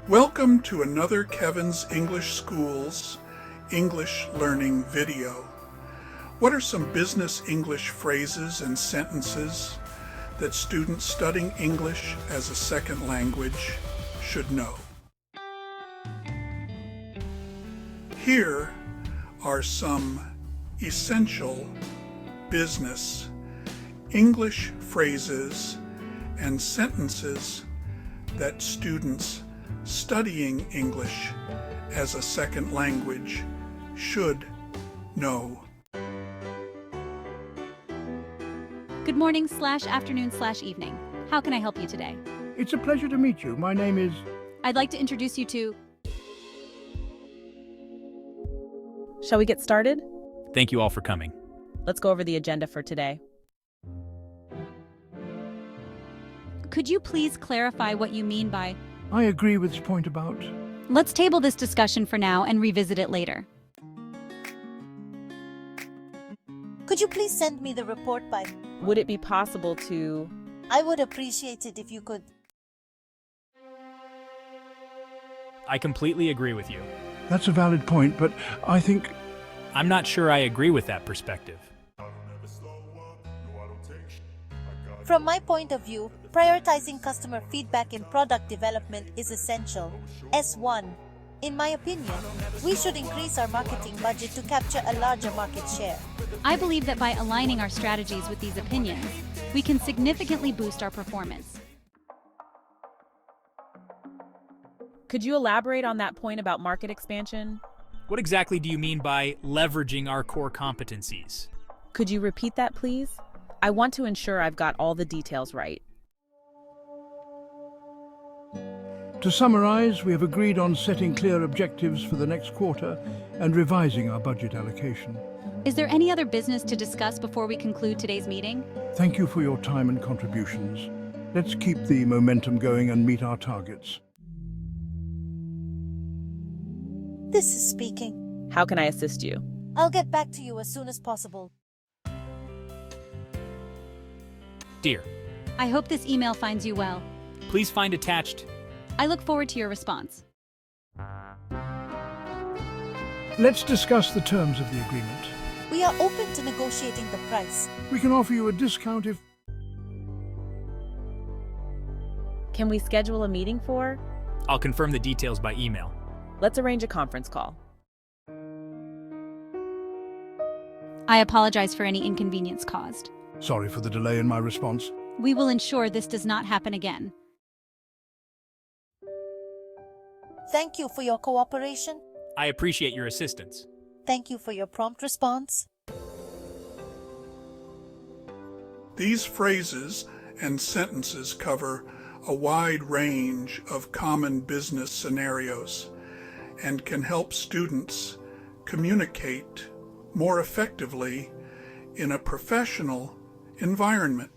Welcome to another Kevin's English School's English Learning video. What are some business English phrases and sentences that students studying English as a second language should know? Here are some essential business English phrases and sentences that students studying English as a second language should know. Good morning/afternoon/evening. How can I help you today? It's a pleasure to meet you. My name is... I'd like to introduce you to... Shall we get started? Thank you all for coming. Let's go over the agenda for today. Could you please clarify what you mean by... I agree with his point about... Let's table this discussion for now and revisit it later. Could you please send me the report by... Would it be possible to... I would appreciate it if you could. I completely agree with you. That's a valid point, but I think... I'm not sure I agree with that perspective. From my point of view, prioritizing customer feedback in product development is essential. S1. In my opinion, we should increase our marketing budget to capture a larger market share. I believe that by aligning our strategies with these opinions, we can significantly boost our performance. Could you elaborate on that point about market expansion? What exactly do you mean by leveraging our core competencies? Could you repeat that, please? I want to ensure I've got all the details right. To summarize, we have agreed on setting clear objectives for the next quarter and revising our budget allocation. Is there any other business to discuss before we conclude today's meeting? Thank you for your time and contributions. Let's keep the momentum going and meet our targets. This is speaking. How can I assist you? I'll get back to you as soon as possible. Dear, I hope this email finds you well. please find attached. I look forward to your response. Let's discuss the terms of the agreement. We are open to negotiating the price. We can offer you a discount if... Can we schedule a meeting for? I'll confirm the details by email. Let's arrange a conference call. I apologize for any inconvenience caused. Sorry for the delay in my response. We will ensure this does not happen again. Thank you for your cooperation. I appreciate your assistance. Thank you for your prompt response. These phrases and sentences cover a wide range of common business scenarios and can help students communicate more effectively in a professional environment.